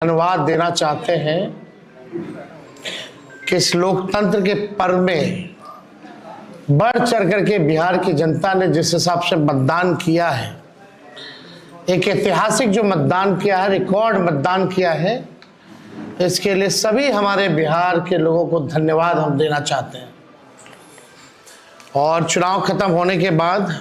धन्यवाद देना चाहते हैं कि इस लोकतंत्र के पर्व में बढ़ चढ़ करके बिहार की जनता ने जिस हिसाब से मतदान किया है, एक ऐतिहासिक जो मतदान किया है, रिकॉर्ड मतदान किया है, इसके लिए सभी हमारे बिहार के लोगों को धन्यवाद हम देना चाहते हैं। और चुनाव खत्म होने के बाद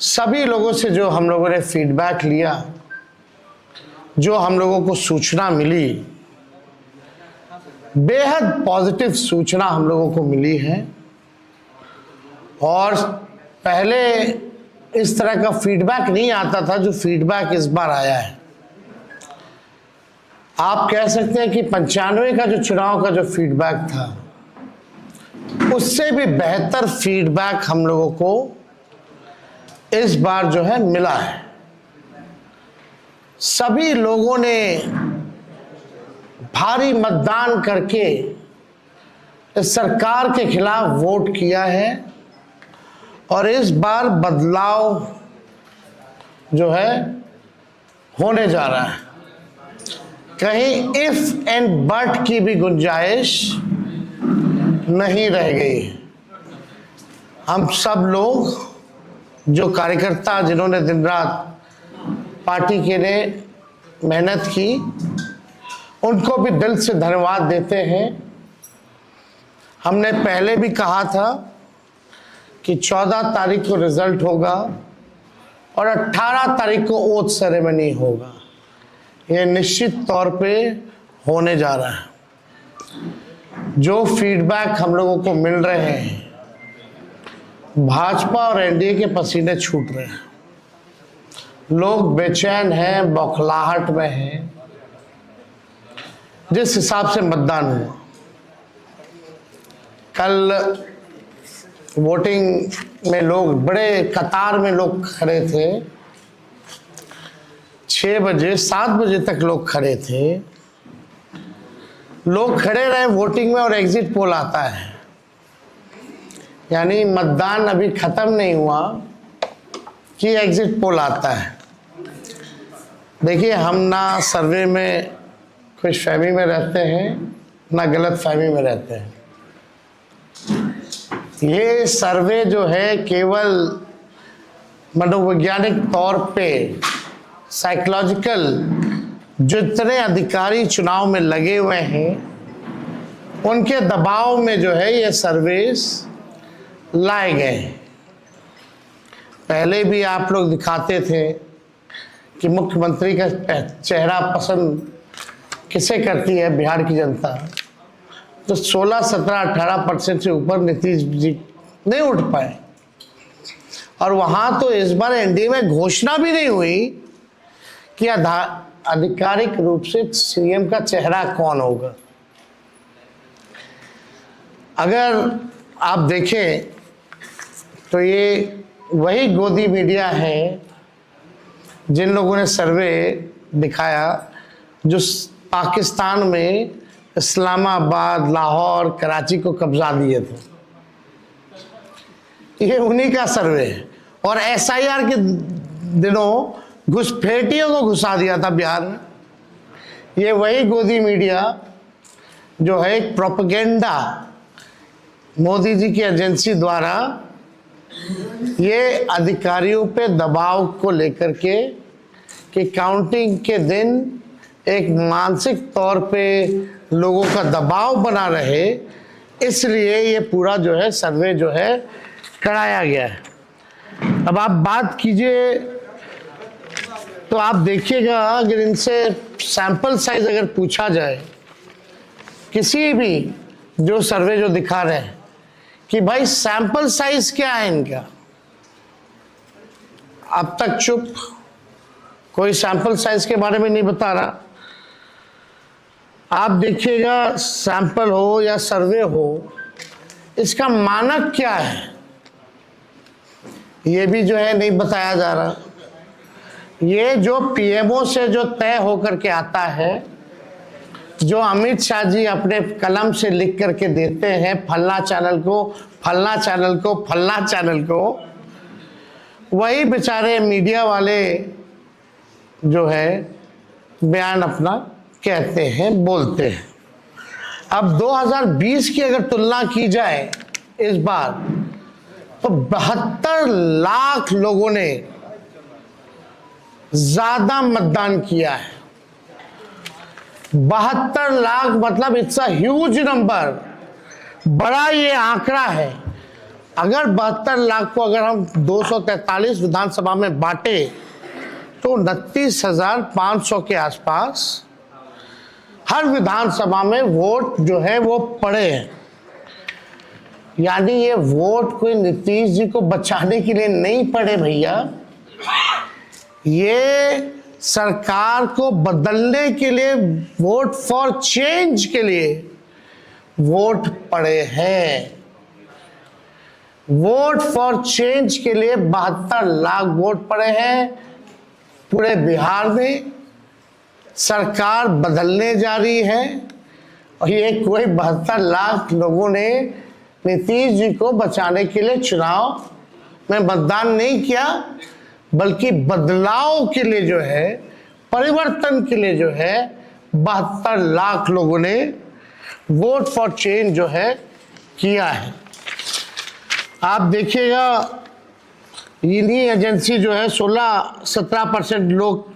सभी लोगों से जो हम लोगों ने फीडबैक लिया, जो हम लोगों को सूचना मिली, बेहद पॉजिटिव सूचना हम लोगों को मिली है। और पहले इस तरह का फीडबैक नहीं आता था जो फीडबैक इस बार आया है। आप कह सकते हैं कि 95 का जो चुनाव का जो फीडबैक था, उससे भी बेहतर फीडबैक हम लोगों को इस बार जो है मिला है। सभी लोगों ने भारी मतदान करके इस सरकार के खिलाफ वोट किया है और इस बार बदलाव जो है होने जा रहा है। कहीं इफ एंड बट की भी गुंजाइश नहीं रह गई। हम सब लोग जो कार्यकर्ता जिन्होंने दिन रात पार्टी के लिए मेहनत की, उनको भी दिल से धन्यवाद देते हैं। हमने पहले भी कहा था कि 14 तारीख को रिजल्ट होगा और 18 तारीख को ओथ सेरेमनी होगा। ये निश्चित तौर पे होने जा रहा है। जो फीडबैक हम लोगों को मिल रहे हैं, भाजपा और एनडीए के पसीने छूट रहे हैं। लोग बेचैन हैं, बौखलाहट में हैं। जिस हिसाब से मतदान हुआ, कल वोटिंग में लोग बड़े कतार में लोग खड़े थे। 6 बजे 7 बजे तक लोग खड़े थे। लोग खड़े रहे वोटिंग में और एग्जिट पोल आता है, यानी मतदान अभी खत्म नहीं हुआ कि एग्जिट पोल आता है। देखिए, हम ना सर्वे में खुशफहमी में रहते हैं, ना गलत फहमी में रहते हैं। ये सर्वे जो है केवल मनोवैज्ञानिक तौर पे, साइकोलॉजिकल, जितने अधिकारी चुनाव में लगे हुए हैं उनके दबाव में जो है ये सर्वेस लाए गए। पहले भी आप लोग दिखाते थे कि मुख्यमंत्री का चेहरा पसंद किसे करती है बिहार की जनता, तो 16, 17, 18% से ऊपर नीतीश जी नहीं उठ पाए। और वहां तो इस बार एनडीए में घोषणा भी नहीं हुई कि आधिकारिक रूप से सीएम का चेहरा कौन होगा। अगर आप देखें तो ये वही गोदी मीडिया है जिन लोगों ने सर्वे दिखाया, जो पाकिस्तान में इस्लामाबाद, लाहौर, कराची को कब्जा दिए थे। ये उन्हीं का सर्वे है। और एसआईआर के दिनों घुसपैठियों को घुसा दिया था बिहार में। ये वही गोदी मीडिया जो है एक प्रोपेगेंडा मोदी जी की एजेंसी द्वारा ये अधिकारियों पे दबाव को लेकर के कि काउंटिंग के दिन एक मानसिक तौर पे लोगों का दबाव बना रहे, इसलिए ये पूरा जो है सर्वे जो है कराया गया है। अब आप बात कीजिए तो आप देखिएगा, अगर इनसे सैंपल साइज अगर पूछा जाए, किसी भी जो सर्वे जो दिखा रहे हैं कि भाई सैंपल साइज क्या है इनका, अब तक चुप, कोई सैंपल साइज के बारे में नहीं बता रहा। आप देखिएगा, सैंपल हो या सर्वे हो, इसका मानक क्या है ये भी जो है नहीं बताया जा रहा। ये जो पीएमओ से जो तय होकर के आता है, जो अमित शाह जी अपने कलम से लिख करके देते हैं, फलना चैनल को, फलना चैनल को, फलना चैनल को, वही बेचारे मीडिया वाले जो है बयान अपना कहते हैं, बोलते हैं। अब 2020 की अगर तुलना की जाए इस बार, तो 72 लाख लोगों ने ज्यादा मतदान किया है। 72 लाख मतलब इट्स अ ह्यूज नंबर, बड़ा ये आंकड़ा है। अगर 72 लाख को अगर हम 243 विधानसभा में बांटे तो 29,500 के आसपास हर विधानसभा में वोट जो है वो पड़े हैं। यानी ये वोट कोई नीतीश जी को बचाने के लिए नहीं पड़े भैया, ये सरकार को बदलने के लिए, वोट फॉर चेंज के लिए वोट पड़े हैं। वोट फॉर चेंज के लिए 72 लाख वोट पड़े हैं। पूरे बिहार में सरकार बदलने जा रही है और ये कोई 72 लाख लोगों ने नीतीश जी को बचाने के लिए चुनाव में मतदान नहीं किया, बल्कि बदलाव के लिए जो है, परिवर्तन के लिए जो है 72 लाख लोगों ने वोट फॉर चेंज जो है किया है। आप देखिएगा इन्हीं एजेंसी जो है 16-17% लोग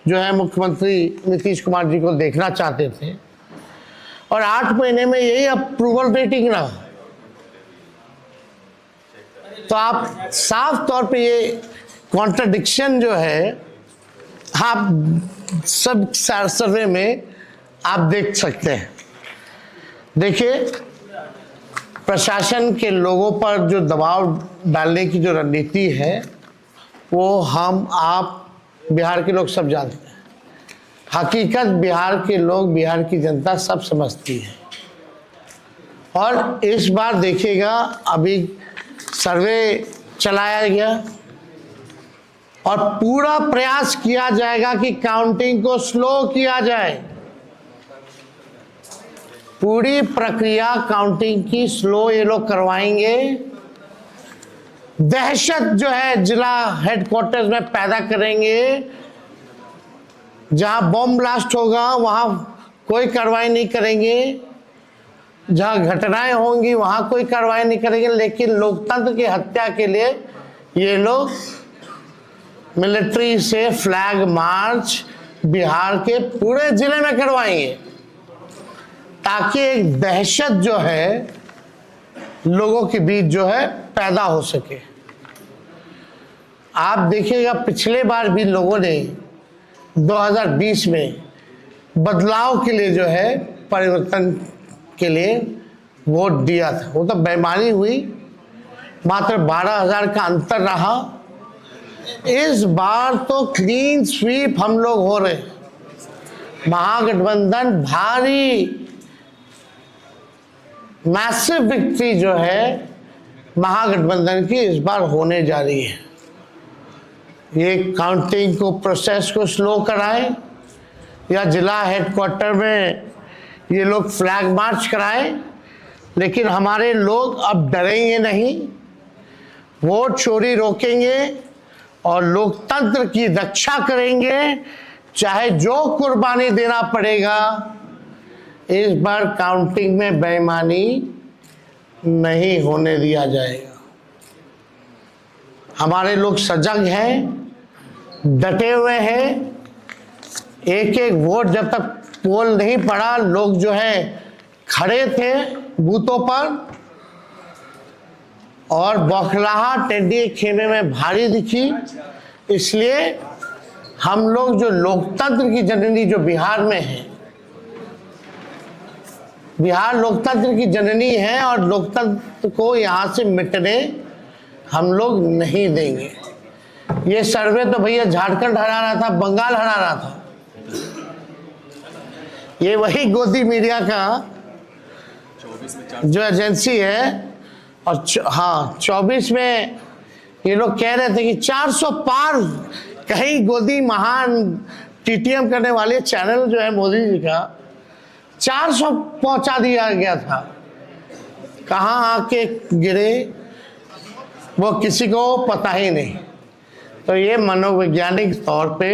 जो है मुख्यमंत्री नीतीश कुमार जी को देखना चाहते थे और 8 महीने में यही अप्रूवल रेटिंग रहा। तो आप साफ तौर पे ये कॉन्ट्रडिक्शन जो है आप सब सर्वे में आप देख सकते हैं। देखिए, प्रशासन के लोगों पर जो दबाव डालने की जो रणनीति है वो हम आप बिहार के लोग सब जानते हैं। हकीकत बिहार के लोग, बिहार की जनता सब समझती है। और इस बार देखिएगा, अभी सर्वे चलाया गया और पूरा प्रयास किया जाएगा कि काउंटिंग को स्लो किया जाए। पूरी प्रक्रिया काउंटिंग की स्लो ये लोग करवाएंगे। दहशत जो है जिला हेडक्वार्टर्स में पैदा करेंगे। जहां बॉम्ब ब्लास्ट होगा वहां कोई कार्रवाई नहीं करेंगे, जहां घटनाएं होंगी वहां कोई कार्रवाई नहीं करेंगे। लेकिन लोकतंत्र की हत्या के लिए ये लोग मिलिट्री से फ्लैग मार्च बिहार के पूरे जिले में करवाएंगे, ताकि एक दहशत जो है लोगों के बीच जो है पैदा हो सके। आप देखिएगा, पिछले बार भी लोगों ने 2020 में बदलाव के लिए जो है, परिवर्तन के लिए वोट दिया था। वो तो बेईमानी हुई, मात्र 12,000 का अंतर रहा। इस बार तो क्लीन स्वीप हम लोग हो रहे हैं। महागठबंधन भारी मैसिव विक्ट्री जो है महागठबंधन की इस बार होने जा रही है। ये काउंटिंग को, प्रोसेस को स्लो कराएं या जिला हेडक्वार्टर में ये लोग फ्लैग मार्च कराएं, लेकिन हमारे लोग अब डरेंगे नहीं, वोट चोरी रोकेंगे और लोकतंत्र की रक्षा करेंगे, चाहे जो कुर्बानी देना पड़ेगा। इस बार काउंटिंग में बेईमानी नहीं होने दिया जाएगा। हमारे लोग सजग हैं, डटे हुए हैं। एक एक वोट जब तक पोल नहीं पड़ा, लोग जो है खड़े थे बूथों पर और बौखलाहट एनडीए खेमे में भारी दिखी। इसलिए हम लोग जो लोकतंत्र की जननी जो बिहार में है, बिहार लोकतंत्र की जननी है और लोकतंत्र को यहाँ से मिटने हम लोग नहीं देंगे। ये सर्वे तो भैया झारखंड हरा रहा था, बंगाल हरा रहा था। ये वही गोदी मीडिया का जो एजेंसी है, और हाँ 24 में ये लोग कह रहे थे कि 400 पार, कहीं गोदी महान टीटीएम करने वाले चैनल जो है मोदी जी का 400 पहुंचा दिया गया था। कहाँ आके गिरे वो किसी को पता ही नहीं। तो ये मनोवैज्ञानिक तौर पे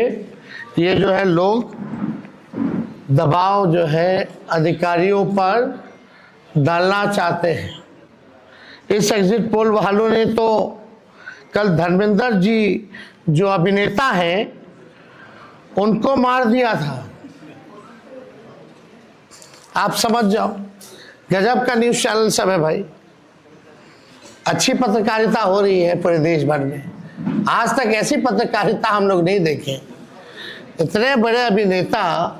ये जो है लोग दबाव जो है अधिकारियों पर डालना चाहते हैं। इस एग्जिट पोल वालों ने तो कल धर्मेंद्र जी जो अभिनेता हैं उनको मार दिया था। आप समझ जाओ, गजब का न्यूज़ चैनल सब है भाई। अच्छी पत्रकारिता हो रही है पूरे देश भर में। आज तक ऐसी पत्रकारिता हम लोग नहीं देखे। इतने बड़े अभिनेता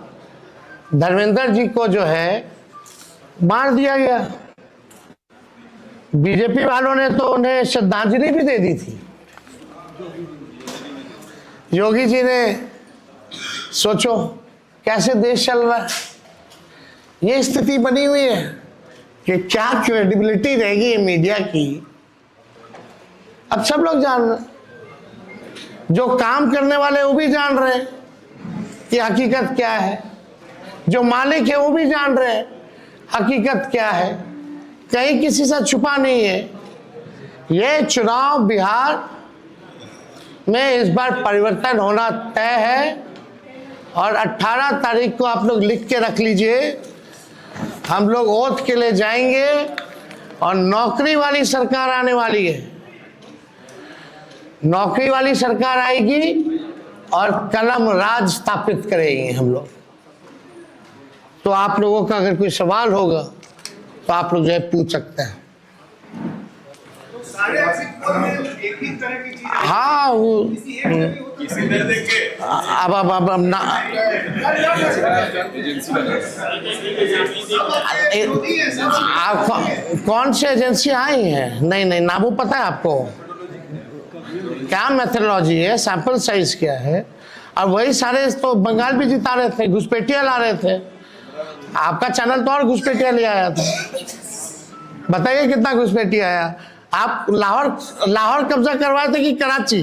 धर्मेंद्र जी को जो है मार दिया गया। बीजेपी वालों ने तो उन्हें श्रद्धांजलि भी दे दी थी। योगी जी ने सोचो कैसे देश चल रहा है। ये स्थिति बनी हुई है कि क्या क्रेडिबिलिटी रहेगी मीडिया की। अब सब लोग जान रहे हैं, जो काम करने वाले वो भी जान रहे हैं कि हकीकत क्या है, जो मालिक है वो भी जान रहे हैं हकीकत क्या है। कहीं किसी से छुपा नहीं है। ये चुनाव बिहार में इस बार परिवर्तन होना तय है और 18 तारीख को आप लोग लिख के रख लीजिए। हम लोग ओथ के लिए जाएंगे और नौकरी वाली सरकार आने वाली है। नौकरी वाली सरकार आएगी और कलम राज स्थापित करेंगे हम लोग। तो आप लोगों का अगर कोई सवाल होगा तो आप लोग जो है पूछ सकते हैं। एक ही तरह की चीज। हाँ वो अब ना आप कौन सी एजेंसी आई हैं? नहीं ना वो पता है आपको क्या मेथोडोलॉजी है, सैंपल साइज क्या है। और वही सारे तो बंगाल भी जिता रहे थे, घुसपैठिया ला रहे थे। आपका चैनल तो और घुसपैठिया ले आया था। बताइए कितना घुसपैठिया आया। आप लाहौर कब्जा करवाए थे कि कराची?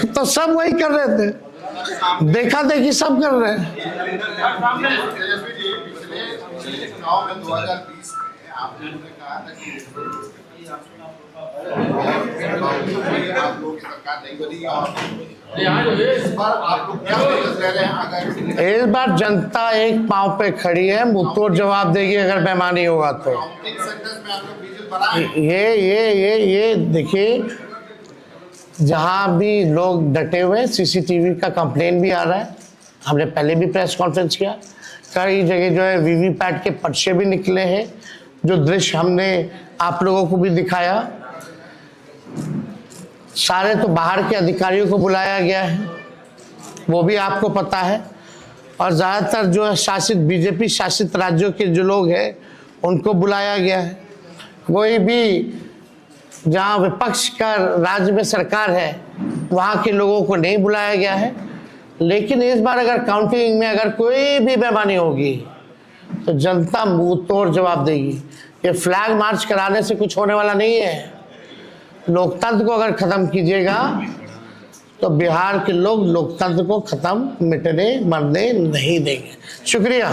तो सब वही कर रहे थे, देखा देखी सब कर रहे हैं। इस बार जनता एक पांव पे खड़ी है, मुंहतोड़ जवाब देगी अगर बेईमानी होगा तो। ये देखिए, जहां भी लोग डटे हुए, सीसीटीवी का कंप्लेन भी आ रहा है। हमने पहले भी प्रेस कॉन्फ्रेंस किया। कई जगह जो है वीवीपैट के पर्चे भी निकले हैं, जो दृश्य हमने आप लोगों को भी दिखाया। सारे तो बाहर के अधिकारियों को बुलाया गया है, वो भी आपको पता है। और ज़्यादातर जो है शासित बीजेपी शासित राज्यों के जो लोग हैं उनको बुलाया गया है। कोई भी जहाँ विपक्ष का राज्य में सरकार है वहाँ के लोगों को नहीं बुलाया गया है। लेकिन इस बार अगर काउंटिंग में अगर कोई भी बेईमानी होगी तो जनता मुंह तोड़ जवाब देगी। ये फ्लैग मार्च कराने से कुछ होने वाला नहीं है। लोकतंत्र को अगर खत्म कीजिएगा तो बिहार के लोग लोकतंत्र को खत्म मिटने मरने नहीं देंगे। शुक्रिया।